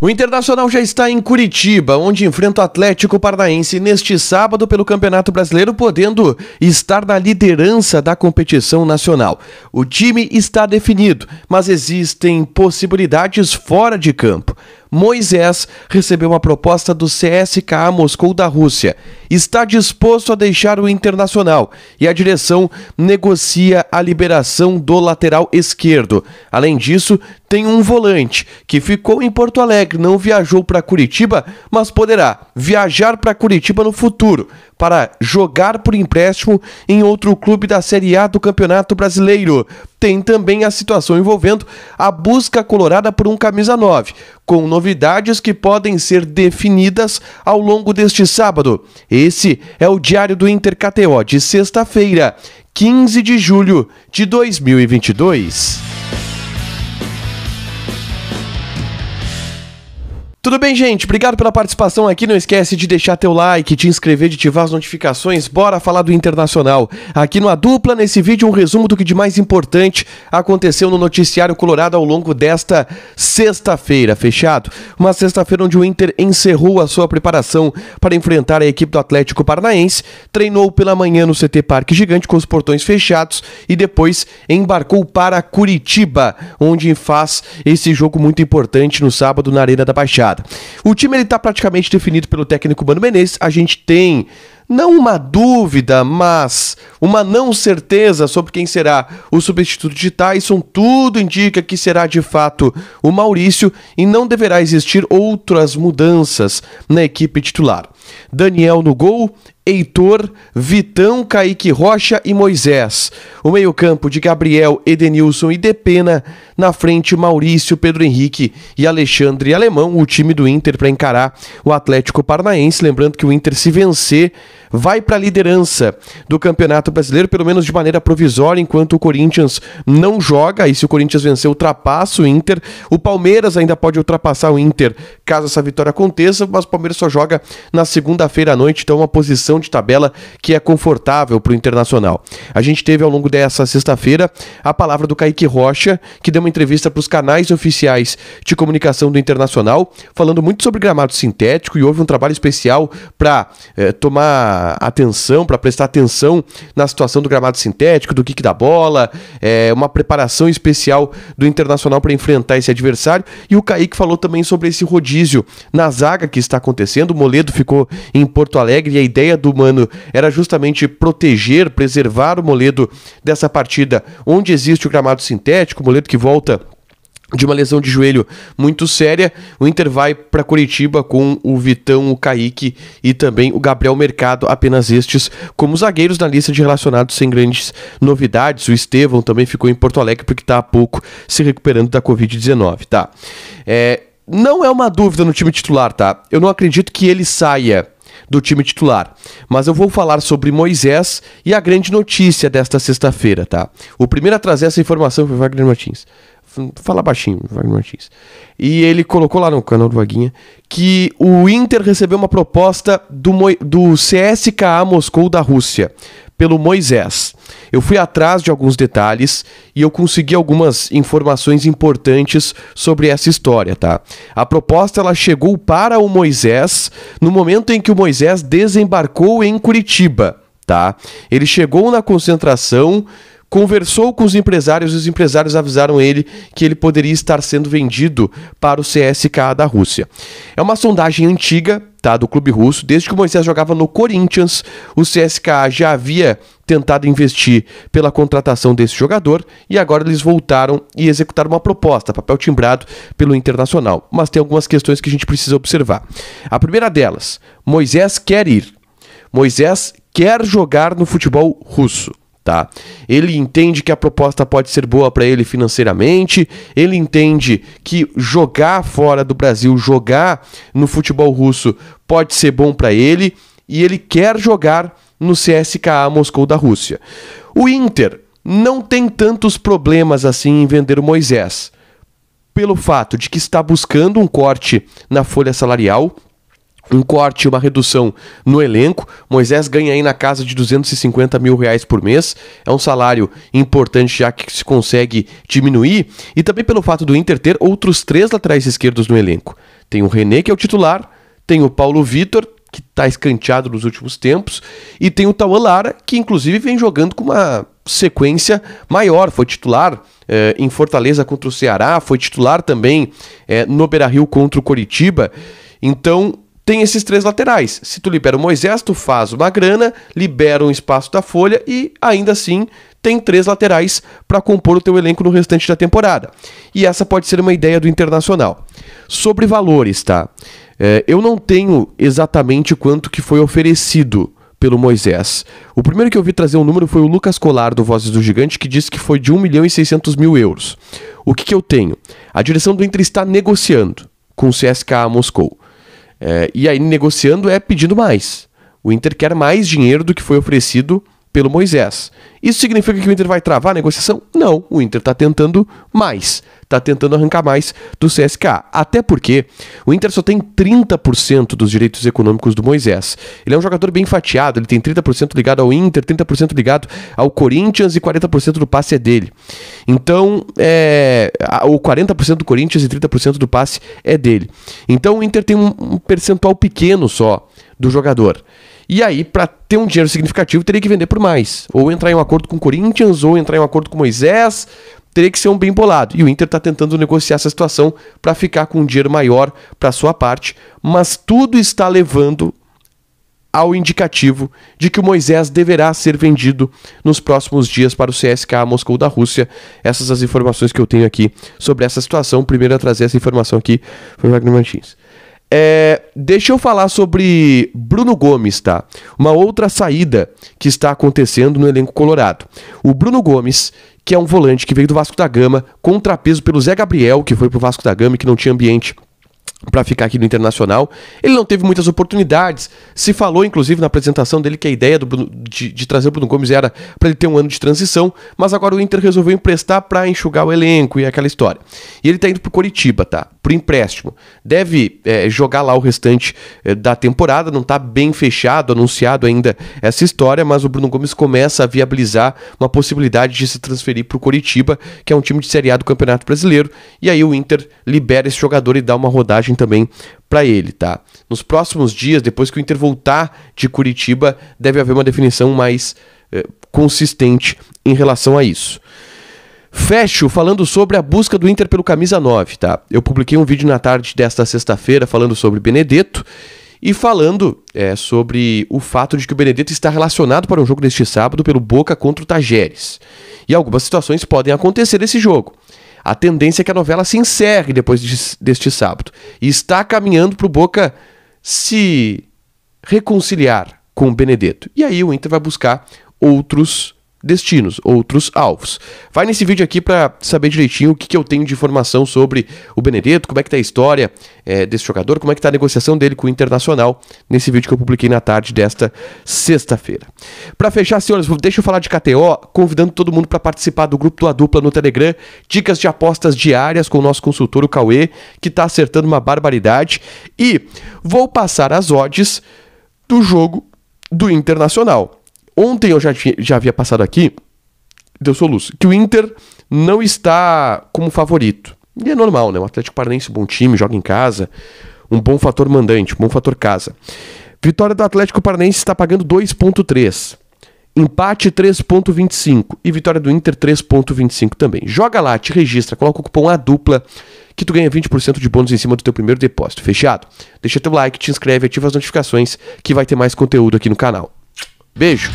O Internacional já está em Curitiba, onde enfrenta o Atlético Paranaense neste sábado pelo Campeonato Brasileiro, podendo estar na liderança da competição nacional. O time está definido, mas existem possibilidades fora de campo. Moisés recebeu uma proposta do CSKA Moscou da Rússia. Está disposto a deixar o Internacional e a direção negocia a liberação do lateral esquerdo. Além disso, tem um volante que ficou em Porto Alegre, não viajou para Curitiba, mas poderá viajar para Curitiba no futuro para jogar por empréstimo em outro clube da Série A do Campeonato Brasileiro. Tem também a situação envolvendo a busca colorada por um camisa 9, com novidades que podem ser definidas ao longo deste sábado. Esse é o Diário do Inter KTO de sexta-feira, 15 de julho de 2022. Tudo bem, gente? Obrigado pela participação aqui. Não esquece de deixar teu like, te inscrever, de ativar as notificações. Bora falar do Internacional. Aqui no A Dupla, nesse vídeo, um resumo do que de mais importante aconteceu no noticiário colorado ao longo desta sexta-feira, fechado? Uma sexta-feira onde o Inter encerrou a sua preparação para enfrentar a equipe do Atlético Paranaense, treinou pela manhã no CT Parque Gigante com os portões fechados e depois embarcou para Curitiba, onde faz esse jogo muito importante no sábado na Arena da Baixada. O time está praticamente definido pelo técnico Mano Menezes. A gente tem não uma dúvida, mas uma não certeza sobre quem será o substituto de Taison. Tudo indica que será de fato o Maurício e não deverá existir outras mudanças na equipe titular. Daniel no gol, Heitor, Vitão, Kaique Rocha e Moisés. O meio-campo de Gabriel, Edenilson e Depena. Na frente, Maurício, Pedro Henrique e Alexandre Alemão. O time do Inter para encarar o Atlético Paranaense. Lembrando que o Inter, se vencer, vai para a liderança do Campeonato Brasileiro, pelo menos de maneira provisória, enquanto o Corinthians não joga. E se o Corinthians vencer, ultrapassa o Inter. O Palmeiras ainda pode ultrapassar o Inter caso essa vitória aconteça, mas o Palmeiras só joga na segunda-feira à noite, então uma posição de tabela que é confortável para o Internacional. A gente teve ao longo dessa sexta-feira a palavra do Kaique Rocha, que deu uma entrevista para os canais oficiais de comunicação do Internacional, falando muito sobre gramado sintético, e houve um trabalho especial para tomar atenção, para prestar atenção na situação do gramado sintético, do kick da bola, uma preparação especial do Internacional para enfrentar esse adversário. E o Kaique falou também sobre esse rodízio na zaga que está acontecendo. O Moledo ficou em Porto Alegre e a ideia do Mano era justamente proteger, preservar o Moledo dessa partida onde existe o gramado sintético. O Moledo que volta de uma lesão de joelho muito séria. O Inter vai para Curitiba com o Vitão, o Kaique e também o Gabriel Mercado, apenas estes como zagueiros na lista de relacionados, sem grandes novidades. O Estevão também ficou em Porto Alegre porque está há pouco se recuperando da Covid-19, tá? Não é uma dúvida no time titular, tá? Eu não acredito que ele saia do time titular, mas eu vou falar sobre Moisés e a grande notícia desta sexta-feira, tá? O primeiro a trazer essa informação foi o Wagner Martins. Fala baixinho, Wagner Martins. E ele colocou lá no canal do Vaguinha que o Inter recebeu uma proposta do CSKA Moscou da Rússia pelo Moisés. Eu fui atrás de alguns detalhes e eu consegui algumas informações importantes sobre essa história, tá? A proposta ela chegou para o Moisés no momento em que o Moisés desembarcou em Curitiba, tá? Ele chegou na concentração, conversou com os empresários e os empresários avisaram ele que ele poderia estar sendo vendido para o CSKA da Rússia. É uma sondagem antiga, tá, do clube russo. Desde que o Moisés jogava no Corinthians, o CSKA já havia tentado investir pela contratação desse jogador e agora eles voltaram e executaram uma proposta, papel timbrado pelo Internacional. Mas tem algumas questões que a gente precisa observar. A primeira delas, Moisés quer ir. Moisés quer jogar no futebol russo. Tá? Ele entende que a proposta pode ser boa para ele financeiramente, ele entende que jogar fora do Brasil, jogar no futebol russo pode ser bom para ele e ele quer jogar no CSKA Moscou da Rússia. O Inter não tem tantos problemas assim em vender o Moisés, pelo fato de que está buscando um corte na folha salarial. um corte, uma redução no elenco. Moisés ganha aí na casa de R$250 mil por mês. É um salário importante já que se consegue diminuir. E também pelo fato do Inter ter outros 3 laterais esquerdos no elenco. Tem o René, que é o titular. Tem o Paulo Vitor, que está escanteado nos últimos tempos. E tem o Tauan Lara, que inclusive vem jogando com uma sequência maior. Foi titular em Fortaleza contra o Ceará. Foi titular também no Beira-Rio contra o Coritiba. Então tem esses 3 laterais. Se tu libera o Moisés, tu faz uma grana, libera um espaço da folha e ainda assim tem 3 laterais para compor o teu elenco no restante da temporada. E essa pode ser uma ideia do Internacional. Sobre valores, tá? Eu não tenho exatamente quanto que foi oferecido pelo Moisés. O primeiro que eu vi trazer um número foi o Lucas Colar, do Vozes do Gigante, que disse que foi de 1.600.000 €. O que eu tenho? A direção do Inter está negociando com o CSKA Moscou. E aí, negociando pedindo mais. O Inter quer mais dinheiro do que foi oferecido pelo Moisés. Isso significa que o Inter vai travar a negociação? Não, o Inter está tentando mais. Está tentando arrancar mais do CSKA. Até porque o Inter só tem 30% dos direitos econômicos do Moisés. Ele é um jogador bem fatiado, ele tem 30% ligado ao Inter, 30% ligado ao Corinthians e 40% do passe é dele. Então, o 40% do Corinthians e 30% do passe é dele. Então o Inter tem um percentual pequeno só do jogador. E aí, para ter um dinheiro significativo, teria que vender por mais. Ou entrar em um acordo com o Corinthians, ou entrar em um acordo com o Moisés. Teria que ser um bem bolado. E o Inter está tentando negociar essa situação para ficar com um dinheiro maior para sua parte. Mas tudo está levando ao indicativo de que o Moisés deverá ser vendido nos próximos dias para o CSKA Moscou da Rússia. Essas as informações que eu tenho aqui sobre essa situação. O primeiro a trazer essa informação aqui foi o Wagner Martins. Deixa eu falar sobre Bruno Gomes, tá? Uma outra saída que está acontecendo no elenco colorado. O Bruno Gomes, que é um volante que veio do Vasco da Gama, contrapeso pelo Zé Gabriel, que foi pro Vasco da Gama e que não tinha ambiente para ficar aqui no Internacional. Ele não teve muitas oportunidades. Se falou, inclusive, na apresentação dele que a ideia de trazer o Bruno Gomes era para ele ter um ano de transição, mas agora o Inter resolveu emprestar para enxugar o elenco e aquela história. E ele tá indo pro Coritiba, tá? Por empréstimo. Deve jogar lá o restante da temporada, não tá bem fechado, anunciado ainda essa história, mas o Bruno Gomes começa a viabilizar uma possibilidade de se transferir pro Coritiba, que é um time de Série A do Campeonato Brasileiro, e aí o Inter libera esse jogador e dá uma rodagem também para ele, tá? Nos próximos dias, depois que o Inter voltar de Curitiba, deve haver uma definição mais consistente em relação a isso. Fecho falando sobre a busca do Inter pelo camisa 9, tá? Eu publiquei um vídeo na tarde desta sexta-feira falando sobre Benedetto e falando sobre o fato de que o Benedetto está relacionado para um jogo deste sábado pelo Boca contra o Tajeres. E algumas situações podem acontecer nesse jogo. A tendência é que a novela se encerre depois deste sábado. E está caminhando para o Boca se reconciliar com o Benedetto. E aí o Inter vai buscar outros destinos, outros alvos. Vai nesse vídeo aqui para saber direitinho o que eu tenho de informação sobre o Benedetto, como é que tá a história desse jogador, como é que tá a negociação dele com o Internacional, nesse vídeo que eu publiquei na tarde desta sexta-feira. Para fechar, senhores, deixa eu falar de KTO, convidando todo mundo para participar do grupo do A Dupla no Telegram, dicas de apostas diárias com o nosso consultor, o Cauê, que tá acertando uma barbaridade, e vou passar as odds do jogo do Internacional. Ontem eu já havia passado aqui, deu soluço, que o Inter não está como favorito. E é normal, né? O Atlético Paranaense, um bom time, joga em casa, um bom fator mandante, um bom fator casa. Vitória do Atlético Paranaense está pagando 2,3. Empate 3,25. E vitória do Inter 3,25 também. Joga lá, te registra, coloca o cupom ADUPLA que tu ganha 20% de bônus em cima do teu primeiro depósito. Fechado? Deixa teu like, te inscreve, ativa as notificações que vai ter mais conteúdo aqui no canal. Beijo!